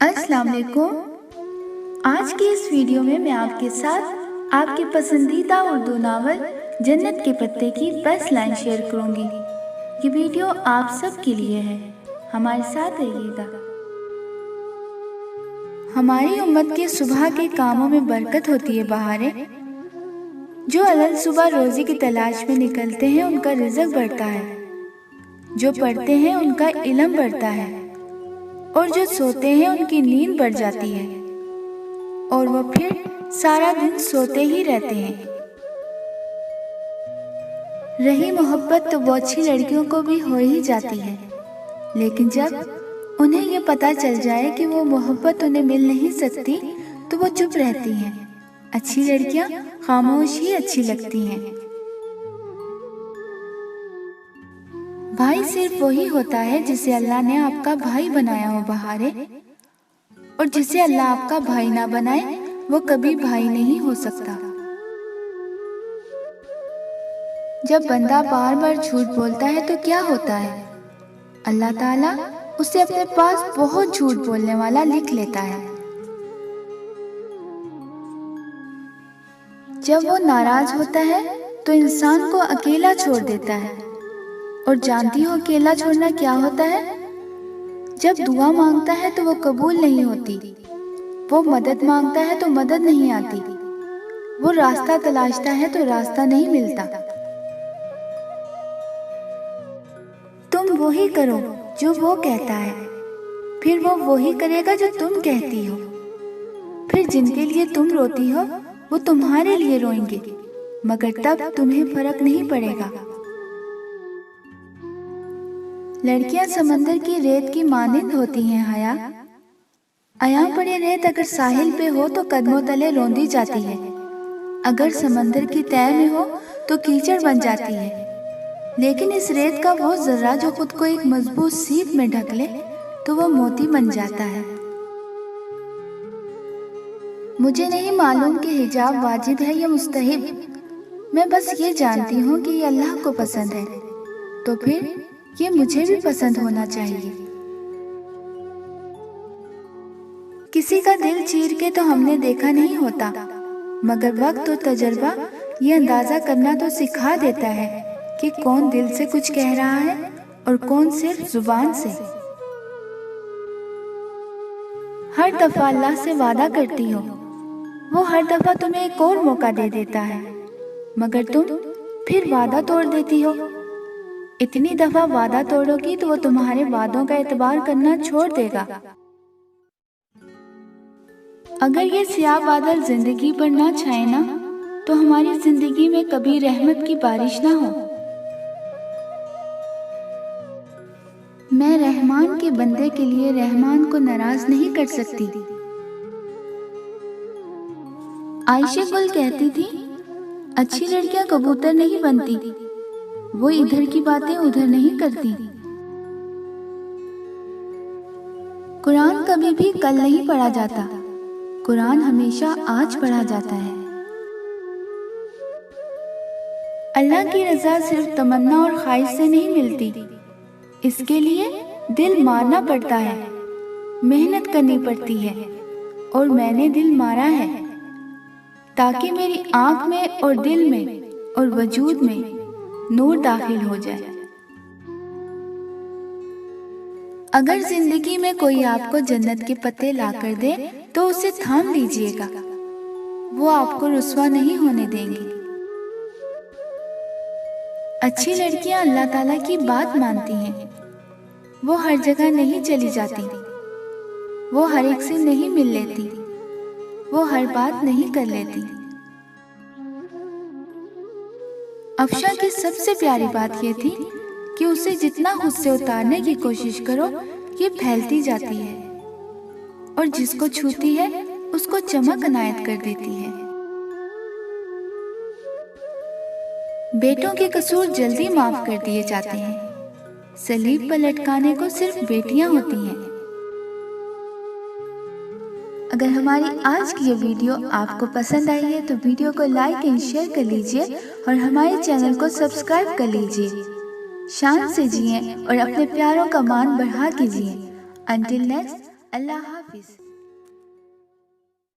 अस्सलाम वालेकुम। आज की इस वीडियो में मैं आपके साथ आपके पसंदीदा उर्दू नावल जन्नत के पत्ते की 10 लाइन शेयर करूंगी। ये वीडियो आप सब के लिए है, हमारे साथ रहिएगा। हमारी उम्मत के सुबह के कामों में बरकत होती है बहारें। जो अलग सुबह रोजी की तलाश में निकलते हैं उनका रिज़्क बढ़ता है, जो पढ़ते हैं उनका इल्म बढ़ता है, और जो सोते हैं उनकी नींद बढ़ जाती है और वो फिर सारा दिन सोते ही रहते हैं। रही मोहब्बत तो वो अच्छी लड़कियों को भी हो ही जाती है, लेकिन जब उन्हें ये पता चल जाए कि वो मोहब्बत उन्हें मिल नहीं सकती तो वो चुप रहती हैं। अच्छी लड़कियां खामोश ही अच्छी लगती हैं। भाई सिर्फ वही होता है जिसे अल्लाह ने आपका भाई बनाया हो बहारे, और जिसे अल्लाह आपका भाई ना बनाए वो कभी भाई नहीं हो सकता। जब बंदा बार बार झूठ बोलता है तो क्या होता है? अल्लाह ताला उसे अपने पास बहुत झूठ बोलने वाला लिख लेता है। जब वो नाराज होता है तो इंसान को अकेला छोड़ देता है, और जानती हो अकेला छोड़ना क्या होता है? जब दुआ मांगता है तो वो कबूल नहीं होती, वो मदद मांगता है तो मदद नहीं आती, वो रास्ता तलाशता है तो रास्ता नहीं मिलता। तुम वही करो जो वो कहता है, फिर वो वही करेगा जो तुम कहती हो। फिर जिनके लिए तुम रोती हो वो तुम्हारे लिए रोएंगे, मगर तब तुम्हें फर्क नहीं पड़ेगा। लड़कियां समंदर की रेत की मानिंद होती हैं हया। अयां पड़े रेत अगर साहिल पे हो तो कदमों तले रोंदी जाती है, अगर समंदर की तह में हो तो कीचड़ बन जाती है। लेकिन इस रेत का वो जर्रा जो खुद को एक मजबूत सीप में ढक ले तो वो मोती बन जाता है। मुझे नहीं मालूम कि हिजाब वाजिब है या मुस्तहिब, मैं बस ये जानती हूँ कि ये अल्लाह को पसंद है, तो फिर ये मुझे भी पसंद होना चाहिए। किसी का दिल चीर के तो हमने देखा नहीं होता, मगर वक्त और तजर्बा ये अंदाजा करना तो सिखा देता है कि कौन दिल से कुछ कह रहा है और कौन सिर्फ जुबान से। हर दफा अल्लाह से वादा करती हो, वो हर दफा तुम्हें एक और मौका दे देता है, मगर तुम फिर वादा तोड़ देती हो। इतनी दफा वादा तोड़ोगी तो वो तुम्हारे वादों का एतबार करना छोड़ देगा। अगर ये स्याह बादल जिंदगी पर ना छाए ना तो हमारी जिंदगी में कभी रहमत की बारिश ना हो। मैं रहमान के बंदे के लिए रहमान को नाराज नहीं कर सकती। आयशा गुल कहती थी, अच्छी लड़कियां कबूतर नहीं बनती, वो इधर की बातें उधर नहीं करती। कुरान कभी भी कल नहीं पढ़ा जाता, कुरान हमेशा आज पढ़ा जाता है। अल्लाह की रजा सिर्फ तमन्ना और ख्वाहिश से नहीं मिलती, इसके लिए दिल मारना पड़ता है, मेहनत करनी पड़ती है, और मैंने दिल मारा है ताकि मेरी आंख में और दिल में और वजूद में नूर दाखिल हो जाए। अगर जिंदगी में कोई आपको जन्नत के पत्ते ला कर दे तो उसे थाम लीजिएगा, वो आपको रुस्वा नहीं होने देंगे। अच्छी लड़कियां अल्लाह ताला की बात मानती हैं, वो हर जगह नहीं चली जाती, वो हर एक से नहीं मिल लेती, वो हर बात नहीं कर लेती। अफशा की सबसे प्यारी बात यह थी कि उसे जितना खुद से उतारने की कोशिश करो ये फैलती जाती है, और जिसको छूती है उसको चमक अनायत कर देती है। बेटों के कसूर जल्दी माफ कर दिए जाते हैं, सलीब पर लटकाने को सिर्फ बेटियां होती हैं। अगर हमारी आज की ये वीडियो आपको पसंद आई है तो वीडियो को लाइक एंड शेयर कर लीजिए और हमारे चैनल को सब्सक्राइब कर लीजिए। शान से जिए और अपने प्यारों का मान बढ़ा के जिए। अंटिल नेक्स्ट, اللہ حافظ۔